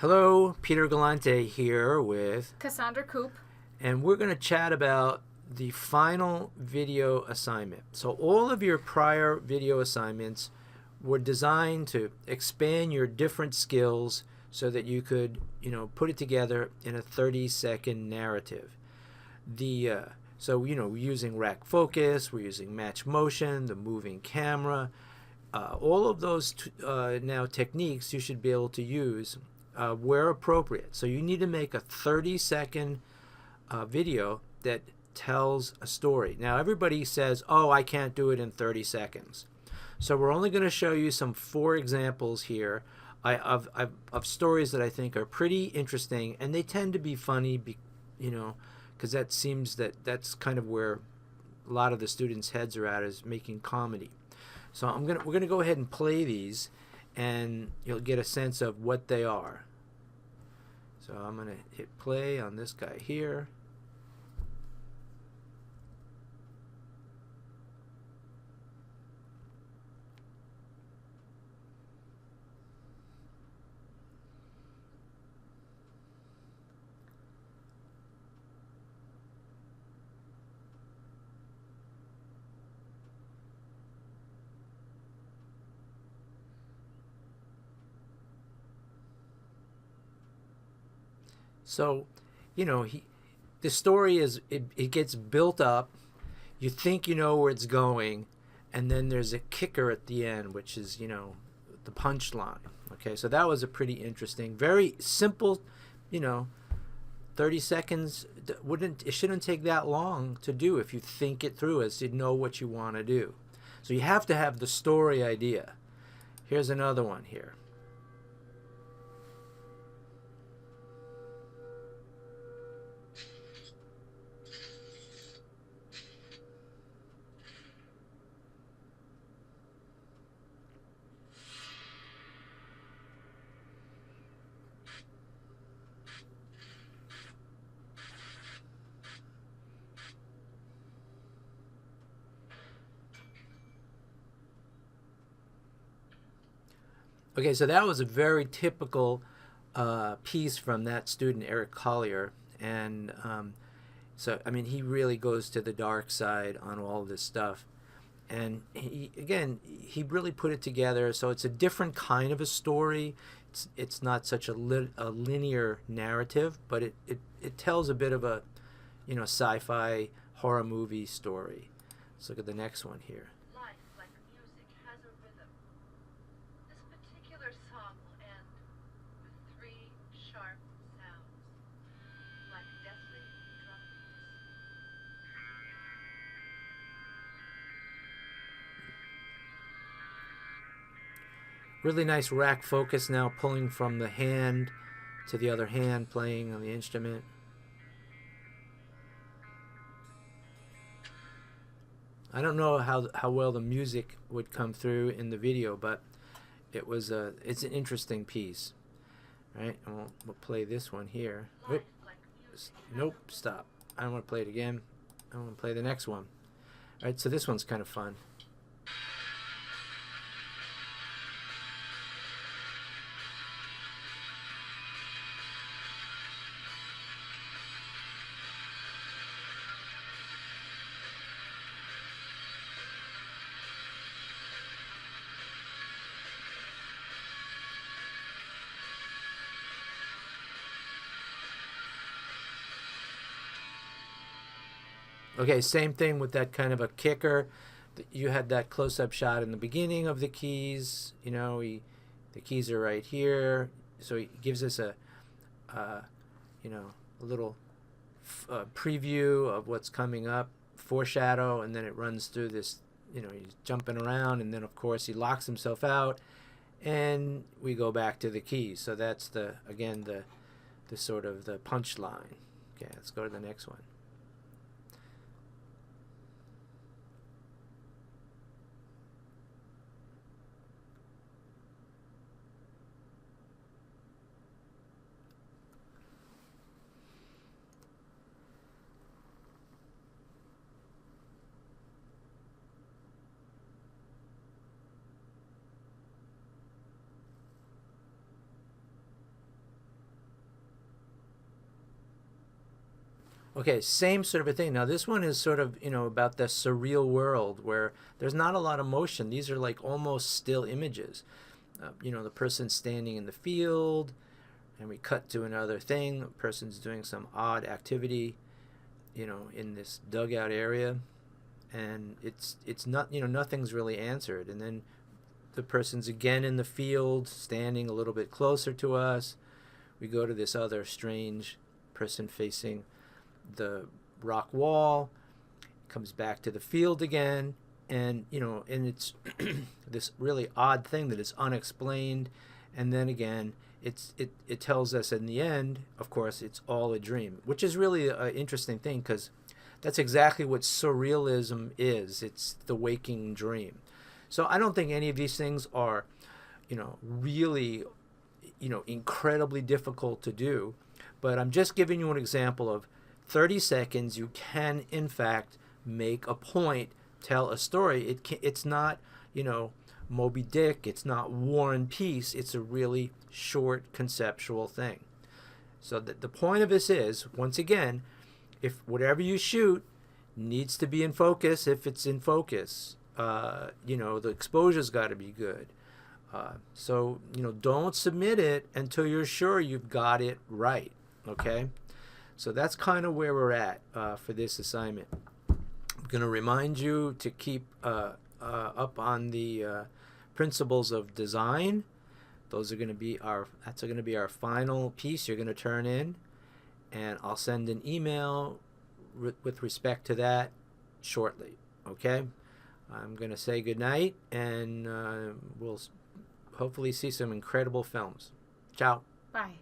Hello, Peter Galante here with, Cassandra Coop. and we're going to chat about the final video assignment. So all of your prior video assignments were designed to expand your different skills so that you could, put it together in a 30-second narrative. We're using rack focus, we're using match motion, the moving camera, all of those now techniques you should be able to use where appropriate. So you need to make a 30-second video that tells a story. Now everybody says, oh, I can't do it in 30 seconds. So we're only going to show you some 4 examples here of stories that I think are pretty interesting, and they tend to be funny, because that's kind of where a lot of the students' heads are at, is making comedy. So we're gonna go ahead and play these, and you'll get a sense of what they are. So I'm gonna hit play on this guy here. So, the story it gets built up. You think you know where it's going, and then there's a kicker at the end, which is, the punchline. Okay, so that was a pretty interesting, very simple, 30 seconds. It shouldn't take that long to do if you think it through, as you know what you want to do. So you have to have the story idea. Here's another one here. Okay, so that was a very typical piece from that student, Eric Collier. And he really goes to the dark side on all this stuff. And he really put it together. So it's a different kind of a story. It's not such a linear narrative, but it tells a bit of a, sci-fi horror movie story. Let's look at the next one here. Life, like music, has a rhythm. This particular song will end with 3 sharp sounds, like deathly drum beats. Really nice rack focus now, pulling from the hand to the other hand, playing on the instrument. I don't know how well the music would come through in the video, but it's an interesting piece. Right? And we'll play this one here. Life, like music, Nope, stop. I don't want to play it again. I want to play the next one. All right, so this one's kind of fun. Okay, same thing with that kind of a kicker. You had that close-up shot in the beginning of the keys. The keys are right here, so he gives us a little preview of what's coming up, foreshadow, and then it runs through this. He's jumping around, and then of course he locks himself out, and we go back to the keys. So that's the sort of the punchline. Okay, let's go to the next one. Okay, same sort of a thing. Now this one is sort of, about the surreal world where there's not a lot of motion. These are like almost still images. The person standing in the field, and we cut to another thing. The person's doing some odd activity, in this dugout area, and it's not, nothing's really answered. And then the person's again in the field, standing a little bit closer to us. We go to this other strange person facing the rock wall, comes back to the field again, and and it's this really odd thing that is unexplained. And then again, it tells us in the end, of course, it's all a dream, which is really an interesting thing, because that's exactly what surrealism is. It's the waking dream. So I don't think any of these things are really incredibly difficult to do, but I'm just giving you an example of 30 seconds. You can in fact make a point, tell a story. It's not Moby Dick, it's not War and Peace. It's a really short conceptual thing. So the point of this is, once again, if whatever you shoot needs to be in focus, if it's in focus, the exposure's got to be good. So don't submit it until you're sure you've got it right. Okay, so that's kind of where we're at for this assignment. I'm going to remind you to keep up on the principles of design. That's going to be our final piece you're going to turn in, and I'll send an email with respect to that shortly. Okay, I'm going to say goodnight, and we'll hopefully see some incredible films. Ciao. Bye.